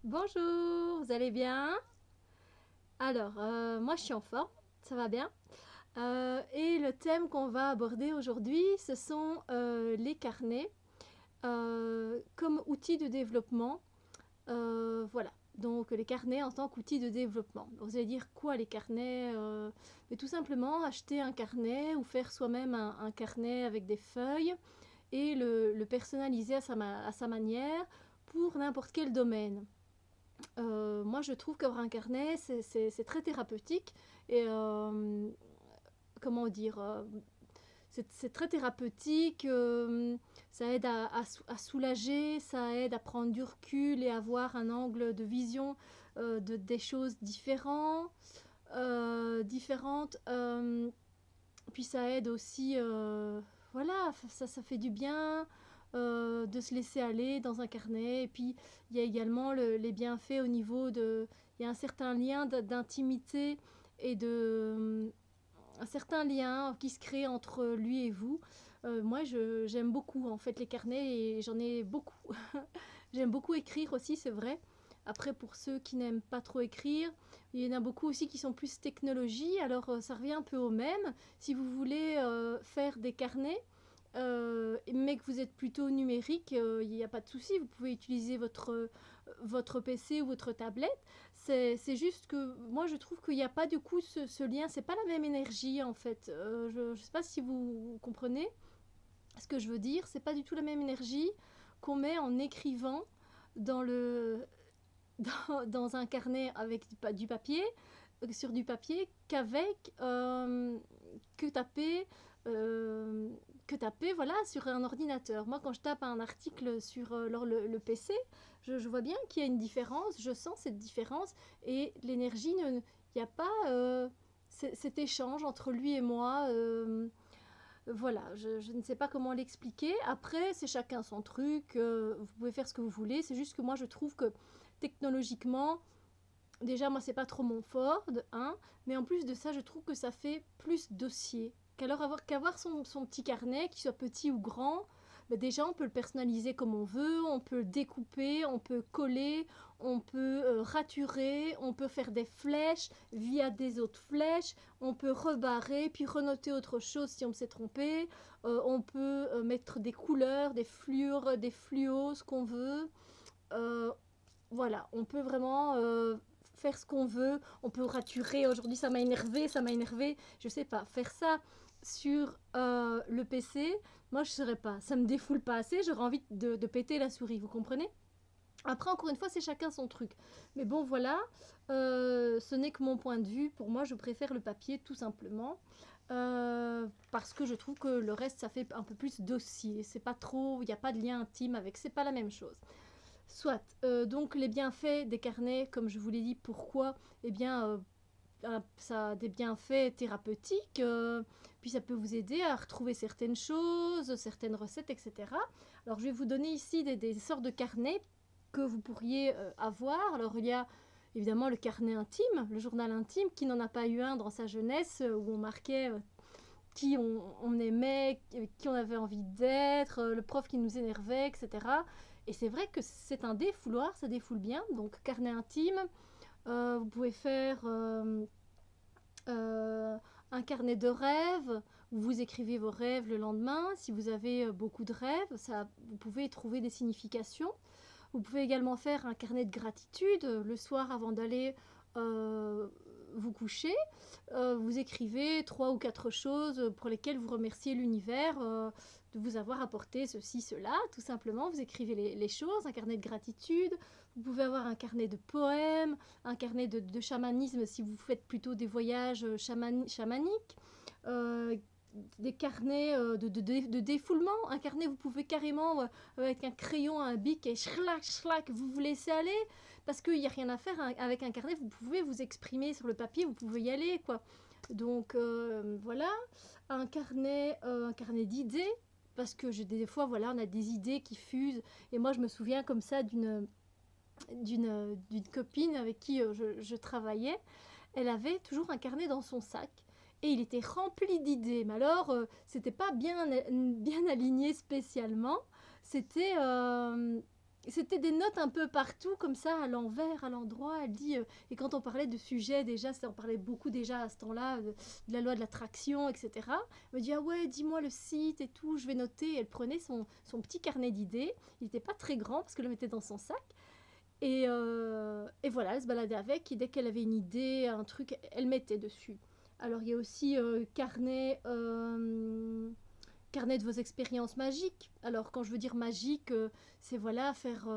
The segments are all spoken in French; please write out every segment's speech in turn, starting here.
Bonjour, vous allez bien? Alors, moi je suis en forme, ça va bien. Et le thème qu'on va aborder aujourd'hui, ce sont les carnets comme outil de développement. Voilà, donc les carnets en tant qu'outil de développement. Donc, vous allez dire quoi les carnets? Mais tout simplement acheter un carnet ou faire soi-même un carnet avec des feuilles et le personnaliser à sa manière pour n'importe quel domaine. Moi, je trouve qu'avoir un carnet, c'est très thérapeutique. Et comment dire, c'est très thérapeutique. Ça aide à soulager, ça aide à prendre du recul et avoir un angle de vision des choses différentes. Puis ça aide aussi, voilà, ça fait du bien de se laisser aller dans un carnet. Et puis il y a également les bienfaits au niveau de... Il y a un certain lien d'intimité et un certain lien qui se crée entre lui et vous. Moi, j'aime beaucoup en fait les carnets et j'en ai beaucoup. J'aime beaucoup écrire aussi, c'est vrai. Après, pour ceux qui n'aiment pas trop écrire, il y en a beaucoup aussi qui sont plus technologie. Alors, ça revient un peu au même. Si vous voulez faire des carnets, mais que vous êtes plutôt numérique, il n'y a pas de souci. Vous pouvez utiliser votre PC ou votre tablette. C'est juste que moi, je trouve qu'il n'y a pas du coup ce lien. C'est pas la même énergie en fait. Je ne sais pas si vous comprenez ce que je veux dire. C'est pas du tout la même énergie qu'on met en écrivant dans le dans un carnet avec du papier, sur du papier, qu'avec que taper que taper voilà sur un ordinateur. Moi, quand je tape un article sur le PC, je vois bien qu'il y a une différence, je sens cette différence et l'énergie, il n'y a pas cet échange entre lui et moi. Voilà, je ne sais pas comment l'expliquer. Après, c'est chacun son truc, vous pouvez faire ce que vous voulez. C'est juste que moi, je trouve que technologiquement, déjà, moi, c'est pas trop mon fort, de un. Mais en plus de ça, je trouve que ça fait plus dossier. Qu'avoir son petit carnet, qu'il soit petit ou grand, bah déjà, on peut le personnaliser comme on veut, on peut le découper, on peut coller, on peut raturer, on peut faire des flèches via des autres flèches, on peut rebarrer, puis renoter autre chose si on s'est trompé, on peut mettre des couleurs, des fluors, des fluos, ce qu'on veut. Euh, voilà, on peut vraiment faire ce qu'on veut, on peut raturer, aujourd'hui ça m'a énervé, je sais pas, faire ça sur le PC, moi je serais pas, ça me défoule pas assez, j'aurais envie de péter la souris, vous comprenez? Après, encore une fois, c'est chacun son truc. Mais bon, voilà, ce n'est que mon point de vue. Pour moi, je préfère le papier, tout simplement. Parce que je trouve que le reste, ça fait un peu plus dossier. C'est pas trop, il n'y a pas de lien intime avec, c'est pas la même chose. Soit. Donc les bienfaits des carnets, comme je vous l'ai dit, pourquoi? Eh bien, ça a des bienfaits thérapeutiques, puis ça peut vous aider à retrouver certaines choses, certaines recettes, etc. Alors je vais vous donner ici des sortes de carnets que vous pourriez avoir. Alors il y a évidemment le carnet intime, le journal intime, qui n'en a pas eu un dans sa jeunesse, où on marquait qui on aimait, qui on avait envie d'être, le prof qui nous énervait, etc. Et c'est vrai que c'est un défouloir, ça défoule bien. Donc carnet intime, vous pouvez faire un carnet de rêves, où vous écrivez vos rêves le lendemain. Si vous avez beaucoup de rêves, ça, vous pouvez trouver des significations. Vous pouvez également faire un carnet de gratitude le soir avant d'aller euh, vous coucher. Vous écrivez trois ou quatre choses pour lesquelles vous remerciez l'univers de vous avoir apporté ceci, cela. Tout simplement, vous écrivez les choses, un carnet de gratitude. Vous pouvez avoir un carnet de poèmes, un carnet de chamanisme si vous faites plutôt des voyages chamaniques. Euh, des carnets de défoulement. Un carnet, vous pouvez carrément, avec un crayon, un bic, et schlac, schlac, vous laissez aller. Parce qu'il n'y a rien à faire avec un carnet, vous pouvez vous exprimer sur le papier, vous pouvez y aller, quoi. Donc, voilà. Un carnet d'idées. Parce que des fois, voilà, on a des idées qui fusent. Et moi, je me souviens comme ça d'une copine avec qui je travaillais. Elle avait toujours un carnet dans son sac et il était rempli d'idées. Mais alors, c'était pas bien aligné spécialement. C'était c'était des notes un peu partout, comme ça, à l'envers, à l'endroit. Elle dit, et quand on parlait de sujets, déjà, on parlait beaucoup déjà à ce temps-là, de la loi de l'attraction, etc. Elle me dit, ah ouais, dis-moi le site et tout, je vais noter. Elle prenait son petit carnet d'idées. Il n'était pas très grand parce qu'elle le mettait dans son sac. Et voilà, elle se baladait avec. Et dès qu'elle avait une idée, un truc, elle mettait dessus. Alors, il y a aussi carnet de vos expériences magiques. Alors, quand je veux dire magique, c'est voilà, faire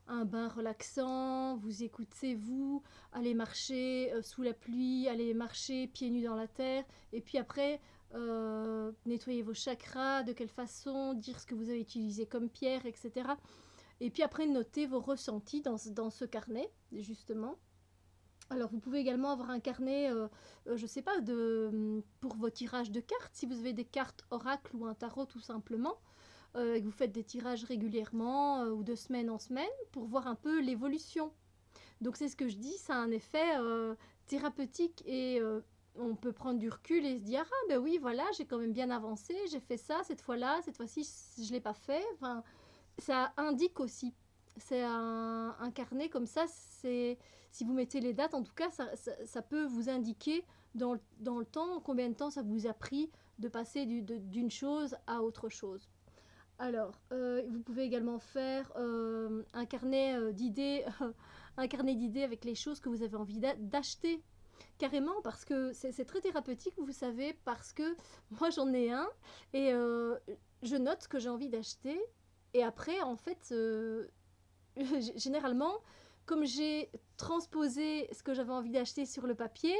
un bain relaxant, vous écoutez, vous, aller marcher sous la pluie, aller marcher pieds nus dans la terre, et puis après, nettoyer vos chakras, de quelle façon, dire ce que vous avez utilisé comme pierre, etc. Et puis après, noter vos ressentis dans ce carnet, justement. Alors, vous pouvez également avoir un carnet, je ne sais pas, pour vos tirages de cartes, si vous avez des cartes oracle ou un tarot tout simplement, et que vous faites des tirages régulièrement ou de semaine en semaine pour voir un peu l'évolution. Donc, c'est ce que je dis, ça a un effet thérapeutique et on peut prendre du recul et se dire, ah ben oui, voilà, j'ai quand même bien avancé, j'ai fait ça cette fois-là, cette fois-ci, je ne l'ai pas fait. Enfin, ça indique aussi. C'est un carnet comme ça, si vous mettez les dates, en tout cas, ça peut vous indiquer dans le temps combien de temps ça vous a pris de passer d'une chose à autre chose. Alors, vous pouvez également faire un carnet d'idées, un carnet d'idées avec les choses que vous avez envie d'acheter. Carrément, parce que c'est très thérapeutique, vous savez, parce que moi j'en ai un et je note ce que j'ai envie d'acheter. Et après, en fait, généralement, comme j'ai transposé ce que j'avais envie d'acheter sur le papier,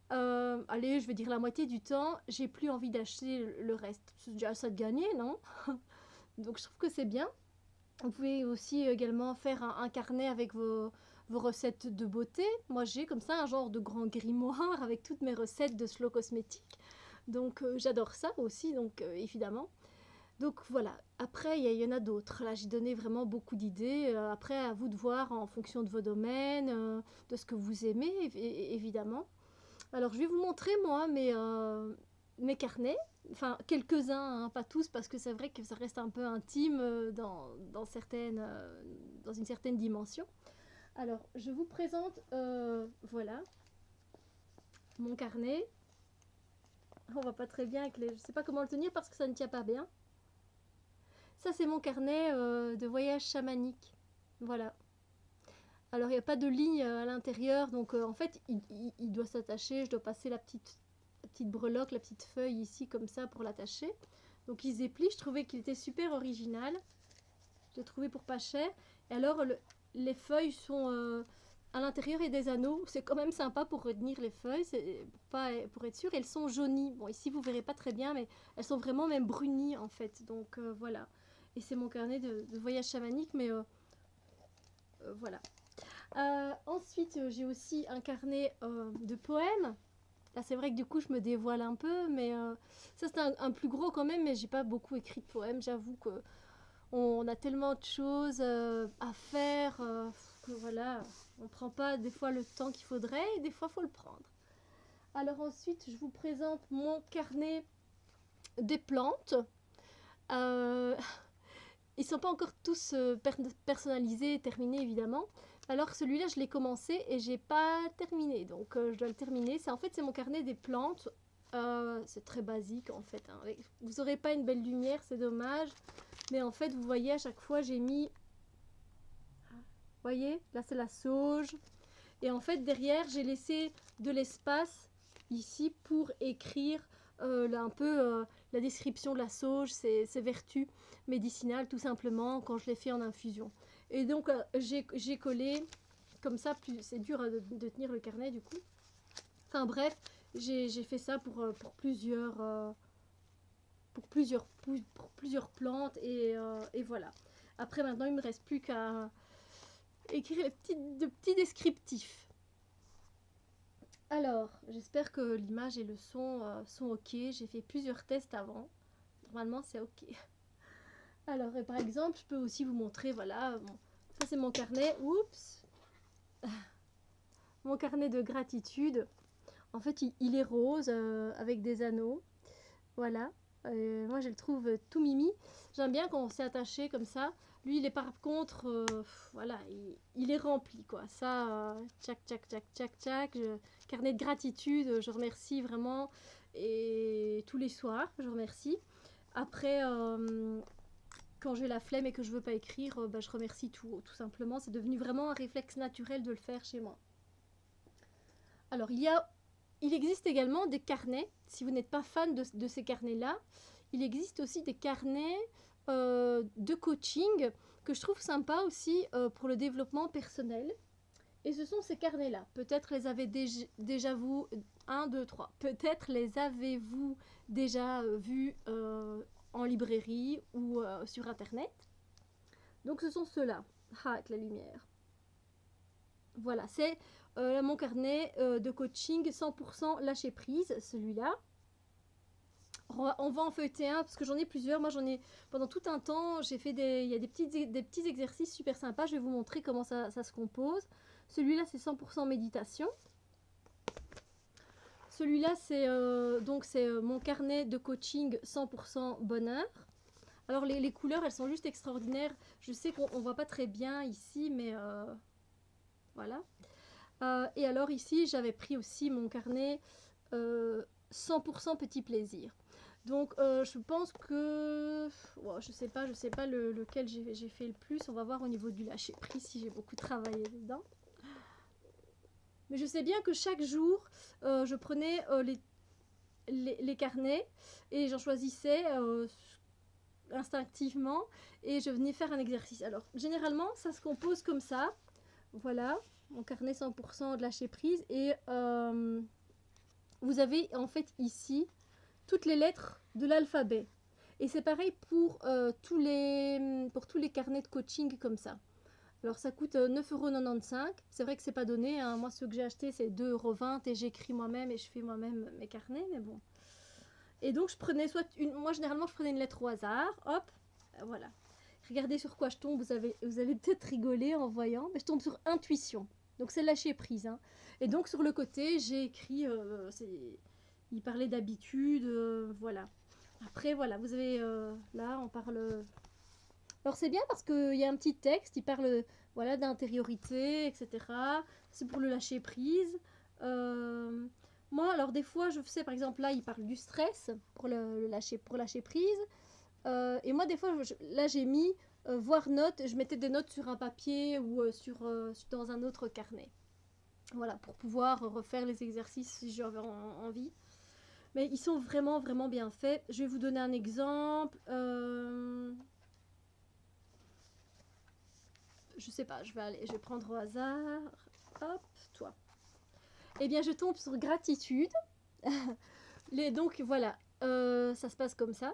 allez, je vais dire la moitié du temps, j'ai plus envie d'acheter le reste. C'est déjà ça de gagner, non? Donc je trouve que c'est bien. Vous pouvez aussi également faire un carnet avec vos recettes de beauté. Moi, j'ai comme ça un genre de grand grimoire avec toutes mes recettes de Slow Cosmétique. Donc j'adore ça aussi, donc évidemment. Donc voilà, après il y en a d'autres. Là j'ai donné vraiment beaucoup d'idées. Après à vous de voir en fonction de vos domaines, de ce que vous aimez évidemment. Alors je vais vous montrer moi mes carnets. Enfin quelques-uns, hein, pas tous parce que c'est vrai que ça reste un peu intime dans une certaine dimension. Alors je vous présente, voilà, mon carnet. On voit pas très bien avec les... Je sais pas comment le tenir parce que ça ne tient pas bien. Ça, c'est mon carnet de voyage chamanique. Voilà. Alors, il n'y a pas de ligne à l'intérieur, donc en fait, il doit s'attacher. Je dois passer la petite breloque, la petite feuille ici, comme ça, pour l'attacher. Donc, il se déplie. Je trouvais qu'il était super original. Je l'ai trouvé pour pas cher. Et alors, les feuilles sont à l'intérieur et des anneaux. C'est quand même sympa pour retenir les feuilles, pour être sûr. Elles sont jaunies. Bon, ici, vous verrez pas très bien, mais elles sont vraiment même brunies, en fait. Donc, voilà. Et c'est mon carnet de voyage chamanique, mais voilà. Ensuite, j'ai aussi un carnet de poèmes. Là, c'est vrai que du coup, je me dévoile un peu, mais ça, c'est un plus gros quand même, mais j'ai pas beaucoup écrit de poèmes. J'avoue que on a tellement de choses à faire que voilà, on prend pas des fois le temps qu'il faudrait et des fois, faut le prendre. Alors ensuite, je vous présente mon carnet des plantes. Euh, Ils sont pas encore tous personnalisés et terminés évidemment. Alors celui-là, je l'ai commencé et j'ai pas terminé. Donc je dois le terminer. C'est mon carnet des plantes. C'est très basique en fait, hein. Vous aurez pas une belle lumière, c'est dommage. Mais en fait, vous voyez, à chaque fois, j'ai mis... Vous voyez, là c'est la sauge. Et en fait, derrière, j'ai laissé de l'espace ici pour écrire là, un peu la description de la sauge, ses vertus médicinales, tout simplement, quand je l'ai fait en infusion. Et donc, j'ai collé, comme ça, c'est dur de tenir le carnet, du coup. Enfin bref, j'ai fait ça pour plusieurs plantes, et voilà. Après, maintenant, il me reste plus qu'à écrire de petits descriptifs. Alors, j'espère que l'image et le son sont ok. J'ai fait plusieurs tests avant. Normalement, c'est ok. Alors, par exemple, je peux aussi vous montrer, voilà, ça c'est mon carnet. Oups. Mon carnet de gratitude. En fait, il est rose avec des anneaux. Voilà. Moi, je le trouve tout mimi. J'aime bien quand on s'est attaché comme ça. Lui, il est par contre, voilà, il est rempli, quoi. Ça, tchac, tchac, tchac, tchac, tchac. Carnet de gratitude, je remercie vraiment. Et tous les soirs, je remercie. Après, quand j'ai la flemme et que je veux pas écrire, bah, je remercie tout simplement. C'est devenu vraiment un réflexe naturel de le faire chez moi. Alors, il existe également des carnets. Si vous n'êtes pas fan de ces carnets-là, il existe aussi des carnets de coaching que je trouve sympa aussi pour le développement personnel. Et ce sont ces carnets-là. Peut-être les avez déjà vous... 1, 2, 3. Peut-être les avez-vous déjà vus en librairie ou sur Internet. Donc ce sont ceux-là. Ah, avec la lumière. Voilà, c'est mon carnet de coaching 100% lâcher prise, celui-là. On va en feuilleter un parce que j'en ai plusieurs. Moi, j'en ai pendant tout un temps. J'ai fait il y a des petits exercices super sympas. Je vais vous montrer comment ça se compose. Celui-là, c'est 100% méditation. Celui-là, c'est mon carnet de coaching 100% bonheur. Alors, les couleurs, elles sont juste extraordinaires. Je sais qu'on voit pas très bien ici, mais voilà. Et alors ici, j'avais pris aussi mon carnet 100% petit plaisir. Donc je pense que... Oh, je sais pas lequel j'ai fait le plus. On va voir au niveau du lâcher prise si j'ai beaucoup travaillé dedans. Mais je sais bien que chaque jour, je prenais les carnets et j'en choisissais instinctivement et je venais faire un exercice. Alors généralement, ça se compose comme ça. Voilà, mon carnet 100% de lâcher prise. Et vous avez en fait ici toutes les lettres de l'alphabet. Et c'est pareil pour tous les carnets de coaching comme ça. Alors ça coûte 9,95 €. C'est vrai que c'est pas donné, hein. Moi ceux que j'ai acheté c'est 2,20 € et j'écris moi-même et je fais moi-même mes carnets, mais bon. Et donc je prenais moi généralement je prenais une lettre au hasard, hop, voilà. Regardez sur quoi je tombe, vous allez peut-être rigoler en voyant, mais je tombe sur intuition. Donc c'est lâcher prise, hein. Et donc sur le côté j'ai écrit, il parlait d'habitude, voilà. Après voilà, vous avez là on parle... Alors c'est bien parce qu'il y a un petit texte, il parle voilà, d'intériorité, etc. C'est pour le lâcher prise. Moi, alors des fois, je sais par exemple là, il parle du stress pour lâcher prise. Et moi, des fois, là, j'ai mis voir notes. Je mettais des notes sur un papier ou dans un autre carnet. Voilà, pour pouvoir refaire les exercices si j'avais envie. Mais ils sont vraiment, vraiment bien faits. Je vais vous donner un exemple. Je sais pas, je vais prendre au hasard. Hop, toi. Eh bien, je tombe sur gratitude. Donc, voilà, ça se passe comme ça.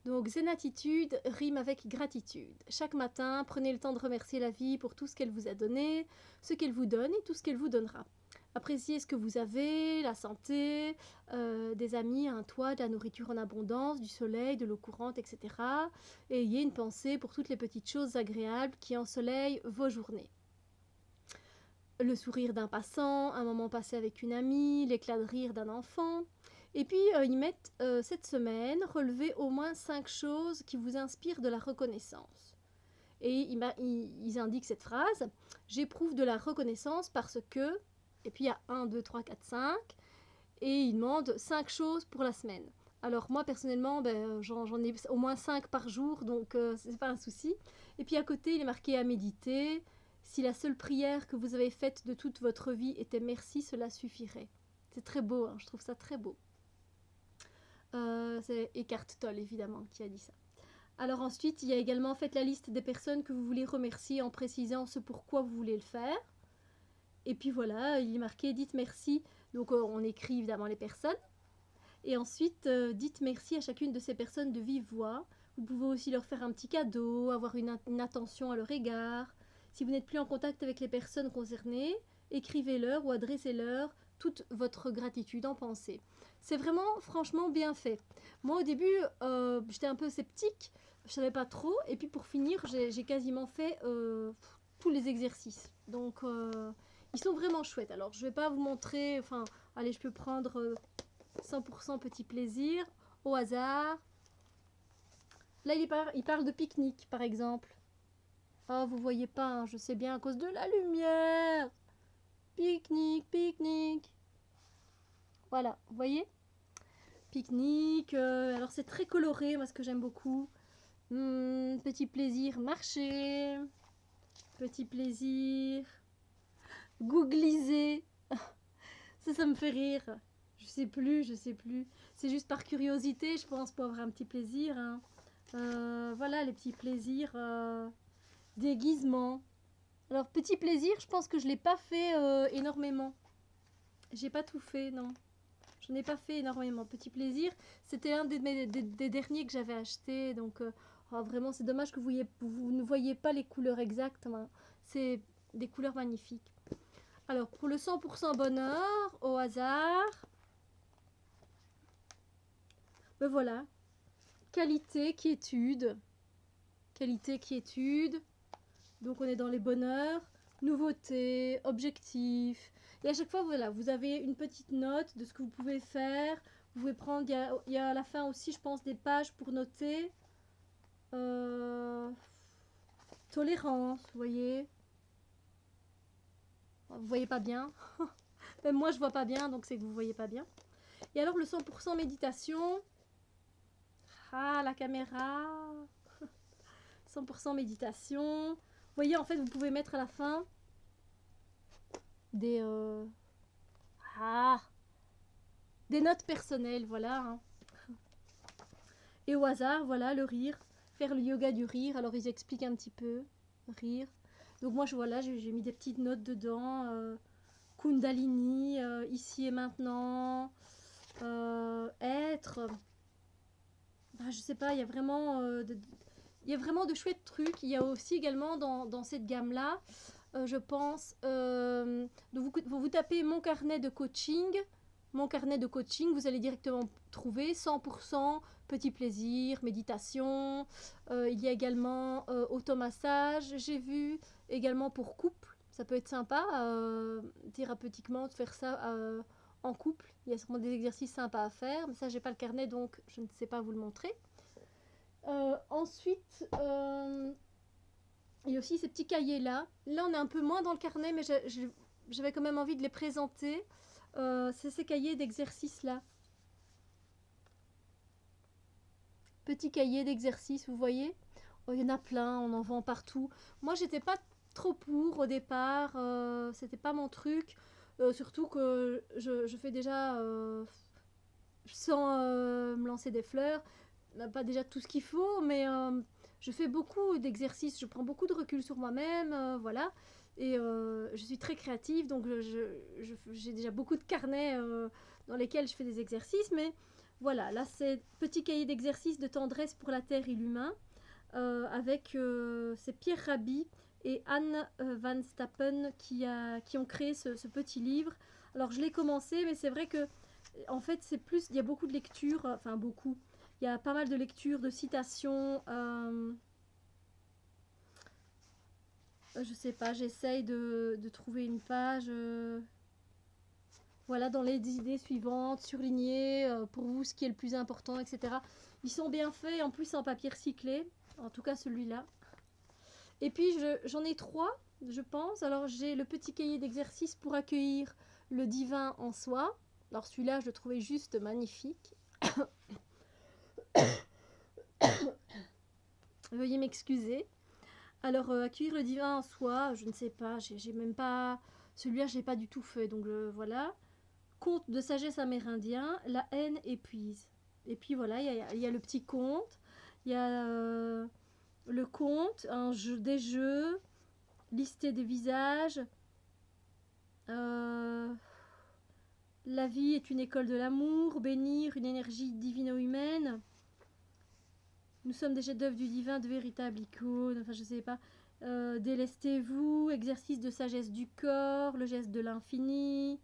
Donc, zénatitude rime avec gratitude. Chaque matin, prenez le temps de remercier la vie pour tout ce qu'elle vous a donné, ce qu'elle vous donne et tout ce qu'elle vous donnera. Appréciez ce que vous avez, la santé, des amis, un toit, de la nourriture en abondance, du soleil, de l'eau courante, etc. Et ayez une pensée pour toutes les petites choses agréables qui ensoleillent vos journées. Le sourire d'un passant, un moment passé avec une amie, l'éclat de rire d'un enfant. Et puis, ils mettent cette semaine, relevez au moins 5 choses qui vous inspirent de la reconnaissance. Et ils indiquent cette phrase, j'éprouve de la reconnaissance parce que... Et puis il y a 1, 2, 3, 4, 5. Et ils demandent 5 choses pour la semaine. Alors moi personnellement, j'en ai au moins 5 par jour, donc c'est pas un souci. Et puis à côté, il est marqué à méditer. Si la seule prière que vous avez faite de toute votre vie était merci, cela suffirait. C'est très beau, hein, je trouve ça très beau. C'est Eckhart Tolle évidemment qui a dit ça. Alors ensuite, il y a également fait la liste des personnes que vous voulez remercier en précisant ce pourquoi vous voulez le faire. Et puis voilà, il est marqué « Dites merci ». Donc on écrit évidemment les personnes. Et ensuite, dites merci à chacune de ces personnes de vive voix. Vous pouvez aussi leur faire un petit cadeau, avoir une attention à leur égard. Si vous n'êtes plus en contact avec les personnes concernées, écrivez-leur ou adressez-leur toute votre gratitude en pensée. C'est vraiment franchement bien fait. Moi au début, j'étais un peu sceptique, je ne savais pas trop. Et puis pour finir, j'ai quasiment fait tous les exercices. Donc... ils sont vraiment chouettes. Alors, je ne vais pas vous montrer... Enfin, allez, je peux prendre 100% petit plaisir, au hasard. Là, il parle de pique-nique, par exemple. Ah, vous voyez pas, hein, je sais bien à cause de la lumière. Pique-nique, pique-nique. Voilà, vous voyez? Pique-nique. Alors c'est très coloré, moi ce que j'aime beaucoup. Petit plaisir, marcher. Petit plaisir, googliser. Ça me fait rire. Je sais plus. C'est juste par curiosité, je pense, pour avoir un petit plaisir, hein. Voilà, les petits plaisirs. Déguisement. Alors, petit plaisir, je pense que je l'ai pas fait énormément. J'ai pas tout fait, non. Je n'ai pas fait énormément. Petit plaisir, c'était un des derniers que j'avais acheté. Donc, oh, vraiment, c'est dommage que vous ne voyez pas les couleurs exactes, hein. C'est des couleurs magnifiques. Alors, pour le 100% bonheur, au hasard, ben voilà. Qualité, quiétude. Qualité, quiétude. Donc, on est dans les bonheurs. Nouveauté, objectif. Et à chaque fois, voilà, vous avez une petite note de ce que vous pouvez faire. Vous pouvez prendre, il y a à la fin aussi, je pense, des pages pour noter. Tolérance, vous voyez. Vous voyez pas bien. Même moi, je vois pas bien, donc c'est que vous voyez pas bien. Et alors, le 100% méditation. Ah, la caméra. 100% méditation. Vous voyez, en fait, vous pouvez mettre à la fin des... des notes personnelles, voilà, hein. Et au hasard, voilà, le rire. Faire le yoga du rire. Alors, ils expliquent un petit peu. Rire. Donc, moi, voilà, j'ai mis des petites notes dedans. Kundalini, ici et maintenant. Être. Bah, je sais pas, il y a vraiment... il y a vraiment de chouettes trucs. Il y a aussi également dans cette gamme-là, je pense, vous tapez mon carnet de coaching. Mon carnet de coaching, vous allez directement trouver 100% petit plaisir, méditation. Il y a également automassage, j'ai vu. Également pour couple, ça peut être sympa thérapeutiquement de faire ça en couple. Il y a sûrement des exercices sympas à faire, mais ça, j'ai pas le carnet, donc je ne sais pas vous le montrer. Ensuite, il y a aussi ces petits cahiers là. Là, on est un peu moins dans le carnet, mais j'avais quand même envie de les présenter. C'est ces cahiers d'exercices là. Petits cahiers d'exercices, vous voyez. Oh, il y en a plein, on en vend partout. Moi, j'étais pas trop pour au départ. C'était pas mon truc. Surtout que je fais déjà sans me lancer des fleurs. Pas déjà tout ce qu'il faut, mais je fais beaucoup d'exercices, je prends beaucoup de recul sur moi-même, voilà. Et je suis très créative, donc j'ai déjà beaucoup de carnets dans lesquels je fais des exercices, mais voilà, là c'est petit cahier d'exercices de tendresse pour la terre et l'humain, avec c'est Pierre Rabhi et Anne Van Stappen qui ont créé ce petit livre. Alors je l'ai commencé, mais c'est vrai que en fait c'est plus, il y a beaucoup de lectures, enfin beaucoup. Il y a pas mal de lectures, de citations. Je sais pas, j'essaye de trouver une page. Voilà, dans les idées suivantes, surligner pour vous ce qui est le plus important, etc. Ils sont bien faits, en plus en papier recyclé. En tout cas, celui-là. Et puis, j'en ai 3, je pense. Alors, j'ai le petit cahier d'exercice pour accueillir le divin en soi. Alors, celui-là, je le trouvais juste magnifique. Veuillez m'excuser. Alors, accueillir le divin en soi, je ne sais pas, j'ai même pas... Celui-là, je l'ai pas du tout fait, donc voilà. Conte de sagesse amérindien, la haine épuise. Et puis voilà, il y a le petit conte, il y a le conte, des jeux, lister des visages. La vie est une école de l'amour, bénir une énergie divino-humaine. Nous sommes des chefs-d'œuvre du divin, de véritables icônes, enfin je sais pas. Délestez-vous, exercice de sagesse du corps, le geste de l'infini.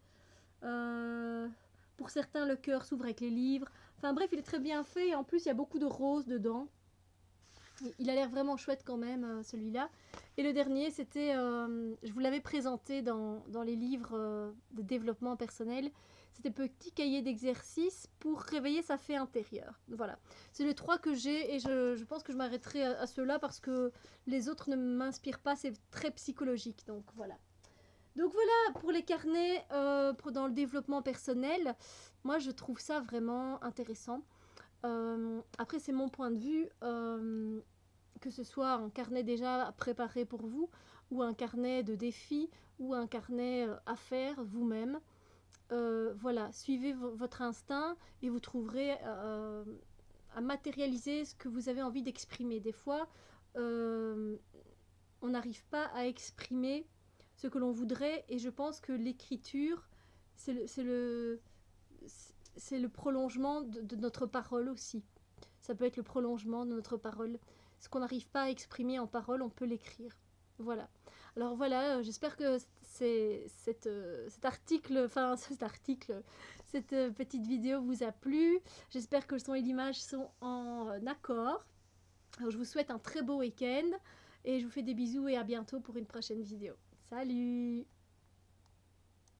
Pour certains, le cœur s'ouvre avec les livres. Enfin bref, il est très bien fait et en plus il y a beaucoup de roses dedans. Il a l'air vraiment chouette quand même, celui-là. Et le dernier, c'était, je vous l'avais présenté dans les livres de développement personnel, c'est des petits cahiers d'exercices pour réveiller sa fée intérieure. Voilà, c'est les 3 que j'ai et je pense que je m'arrêterai à ceux-là parce que les autres ne m'inspirent pas, c'est très psychologique, donc voilà. Donc voilà pour les carnets dans le développement personnel. Moi, je trouve ça vraiment intéressant. Après, c'est mon point de vue, que ce soit un carnet déjà préparé pour vous, ou un carnet de défis, ou un carnet à faire vous-même. Voilà, suivez votre instinct et vous trouverez à matérialiser ce que vous avez envie d'exprimer. Des fois, on n'arrive pas à exprimer ce que l'on voudrait et je pense que l'écriture, c'est le prolongement de notre parole aussi. Ça peut être le prolongement de notre parole. Ce qu'on n'arrive pas à exprimer en parole, on peut l'écrire. Voilà. Alors voilà, j'espère que cet article, cette petite vidéo vous a plu. J'espère que le son et l'image sont en accord. Alors, je vous souhaite un très beau week-end et je vous fais des bisous et à bientôt pour une prochaine vidéo. Salut!